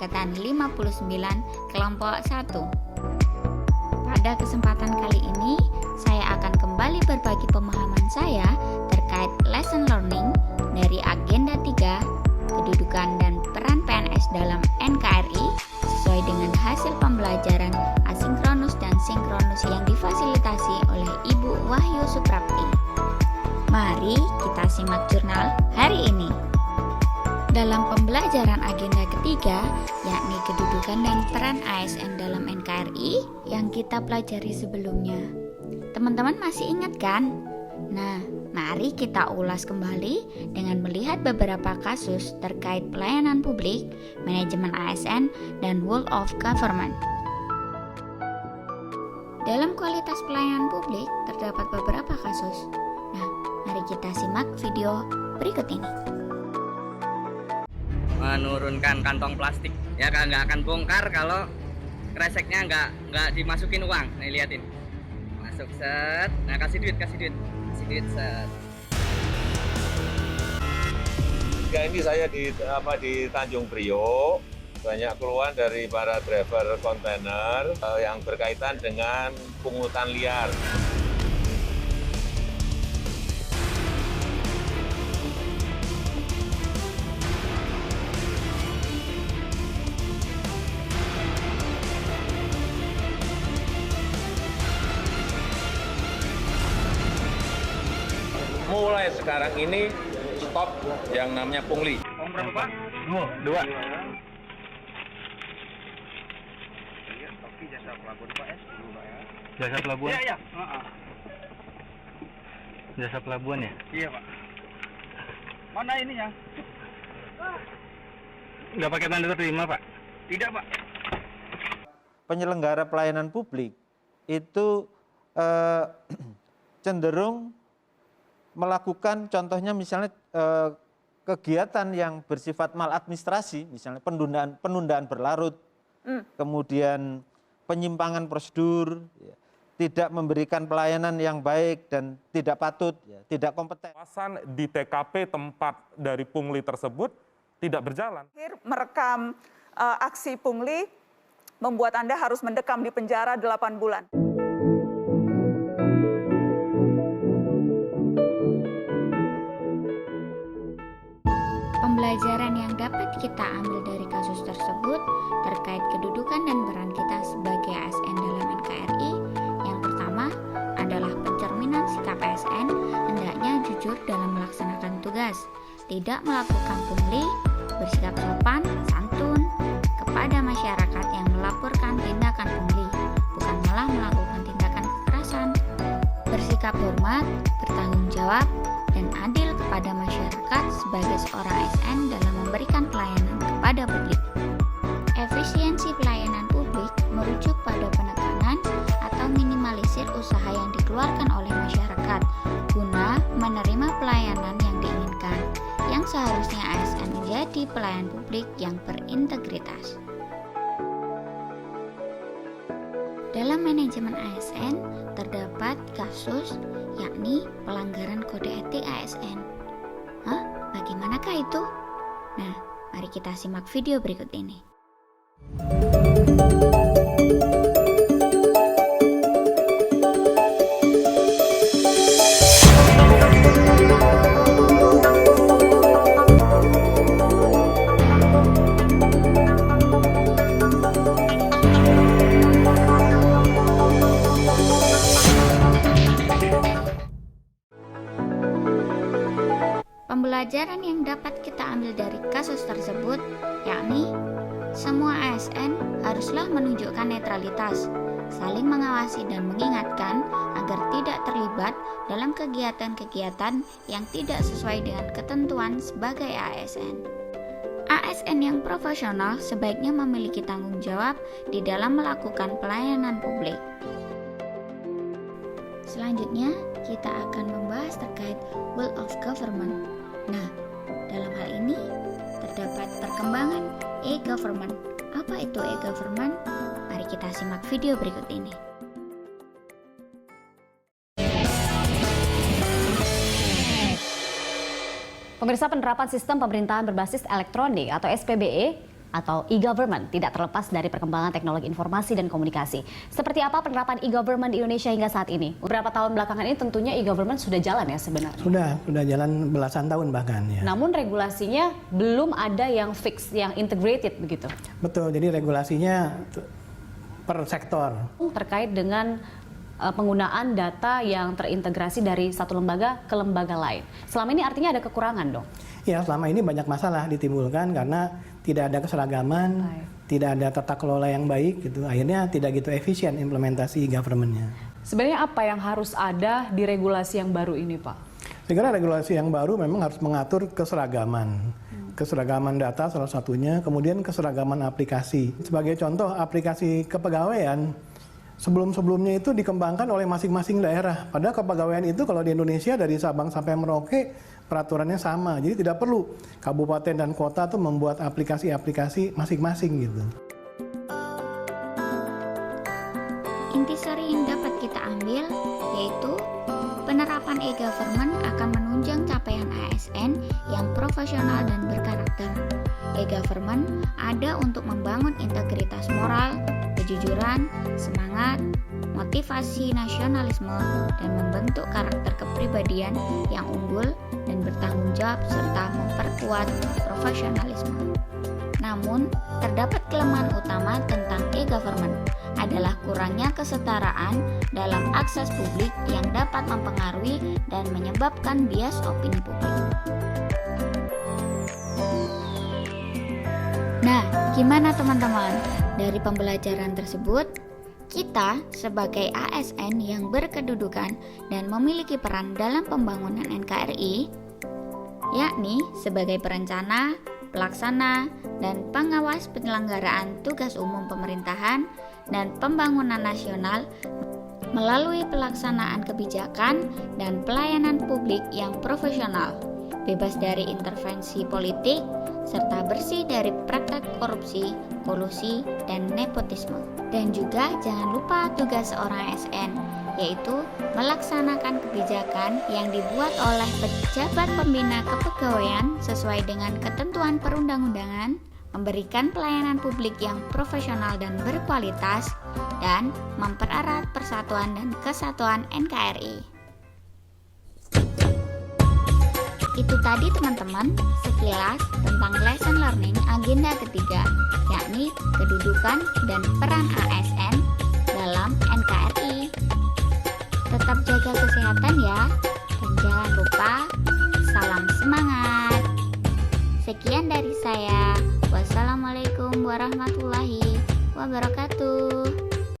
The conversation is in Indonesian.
Angkatan 59 Kelompok 1. Pada kesempatan kali ini, saya akan kembali berbagi pemahaman saya terkait lesson learning dari Agenda 3, Kedudukan dan Peran PNS dalam NKRI sesuai dengan hasil pembelajaran asinkronus dan sinkronus yang difasilitasi oleh Ibu Wahyu Suprapti. Mari kita simak jurnal hari ini. Dalam pembelajaran agenda ketiga, yakni kedudukan dan peran ASN dalam NKRI yang kita pelajari sebelumnya. Teman-teman masih ingat kan? Nah, mari kita ulas kembali dengan melihat beberapa kasus terkait pelayanan publik, manajemen ASN, dan Rule of Government. Dalam kualitas pelayanan publik, terdapat beberapa kasus. Nah, mari kita simak video berikut ini. Menurunkan kantong plastik ya, nggak akan bongkar kalau kreseknya nggak dimasukin uang. Nih liatin, masuk set, nah kasih duit set. Ya, ini saya di Tanjung Priok, banyak keluhan dari para driver kontainer yang berkaitan dengan pungutan liar. Mulai sekarang ini stop yang namanya pungli. Berapa Pak? Dua. Jasa pelabuhan Pak ya? Jasa pelabuhan? Iya. Jasa pelabuhan ya? Iya Pak. Mana ininya? Nggak pakai tanda terima Pak? Tidak Pak. Penyelenggara pelayanan publik itu cenderung melakukan contohnya misalnya kegiatan yang bersifat maladministrasi, misalnya penundaan berlarut, kemudian penyimpangan prosedur, ya, tidak memberikan pelayanan yang baik dan tidak patut, ya, tidak kompeten. Kawasan di TKP tempat dari pungli tersebut tidak berjalan. Merekam aksi pungli membuat Anda harus mendekam di penjara 8 bulan. Pembelajaran yang dapat kita ambil dari kasus tersebut terkait kedudukan dan peran kita sebagai ASN dalam NKRI. Yang pertama adalah pencerminan sikap ASN hendaknya jujur dalam melaksanakan tugas, tidak melakukan pungli, bersikap sopan, santun kepada masyarakat yang melaporkan tindakan pungli, bukan malah melakukan tindakan kekerasan, bersikap hormat, bertanggung jawab, dan adil kepada masyarakat sebagai seorang ASN dalam memberikan pelayanan kepada publik. Efisiensi pelayanan publik merujuk pada penekanan atau minimalisir usaha yang dikeluarkan oleh masyarakat guna menerima pelayanan yang diinginkan, yang seharusnya ASN menjadi pelayan publik yang berintegritas. Dalam manajemen ASN terdapat kasus yakni pelanggaran kode etik ASN. Bagaimanakah itu? Nah, mari kita simak video berikut ini. Pembelajaran yang dapat kita ambil dari kasus tersebut yakni semua ASN haruslah menunjukkan netralitas, saling mengawasi dan mengingatkan agar tidak terlibat dalam kegiatan-kegiatan yang tidak sesuai dengan ketentuan sebagai ASN. ASN yang profesional sebaiknya memiliki tanggung jawab di dalam melakukan pelayanan publik. Selanjutnya, kita akan membahas terkait Rule of Government. Nah, dalam hal ini terdapat perkembangan e-government. Apa itu e-government? Mari kita simak video berikut ini. Pemirsa, penerapan sistem pemerintahan berbasis elektronik atau SPBE atau e-government tidak terlepas dari perkembangan teknologi informasi dan komunikasi. Seperti apa penerapan e-government di Indonesia hingga saat ini? Beberapa tahun belakangan ini tentunya e-government sudah jalan ya sebenarnya. Sudah jalan belasan tahun bahkan ya. Namun regulasinya belum ada yang fix, yang integrated begitu. Betul, jadi regulasinya per sektor. Terkait dengan penggunaan data yang terintegrasi dari satu lembaga ke lembaga lain. Selama ini artinya ada kekurangan dong? Ya, selama ini banyak masalah ditimbulkan karena tidak ada keseragaman, tidak ada tata kelola yang baik gitu. Akhirnya tidak gitu efisien implementasi government-nya. Sebenarnya apa yang harus ada di regulasi yang baru ini, Pak? Saya kira regulasi yang baru memang harus mengatur keseragaman. Keseragaman data salah satunya, kemudian keseragaman aplikasi. Sebagai contoh, aplikasi kepegawaian sebelum-sebelumnya itu dikembangkan oleh masing-masing daerah. Padahal kepegawaian itu kalau di Indonesia dari Sabang sampai Merauke peraturannya sama. Jadi tidak perlu kabupaten dan kota tuh membuat aplikasi-aplikasi masing-masing gitu. Intisari yang dapat kita ambil yaitu penerapan e-government akan menunjang capaian ASN yang profesional dan berkarakter. E-government ada untuk membangun integritas moral, kejujuran, semangat, motivasi nasionalisme, dan membentuk karakter kepribadian yang unggul dan bertanggung jawab serta memperkuat profesionalisme. Namun, terdapat kelemahan utama tentang e-government adalah kurangnya kesetaraan dalam akses publik yang dapat mempengaruhi dan menyebabkan bias opini publik. Nah, gimana teman-teman? Dari pembelajaran tersebut, kita sebagai ASN yang berkedudukan dan memiliki peran dalam pembangunan NKRI, yakni sebagai perencana, pelaksana, dan pengawas penyelenggaraan tugas umum pemerintahan dan pembangunan nasional melalui pelaksanaan kebijakan dan pelayanan publik yang profesional, bebas dari intervensi politik, serta bersih dari praktek korupsi, kolusi, dan nepotisme. Dan juga jangan lupa tugas seorang ASN, yaitu melaksanakan kebijakan yang dibuat oleh pejabat pembina kepegawaian sesuai dengan ketentuan perundang-undangan, memberikan pelayanan publik yang profesional dan berkualitas, dan mempererat persatuan dan kesatuan NKRI. Itu tadi teman-teman sekilas tentang lesson learning agenda ketiga, yakni kedudukan dan peran ASN dalam NKRI. Tetap jaga kesehatan ya, dan jangan lupa salam semangat. Sekian dari saya. Wassalamualaikum warahmatullahi wabarakatuh.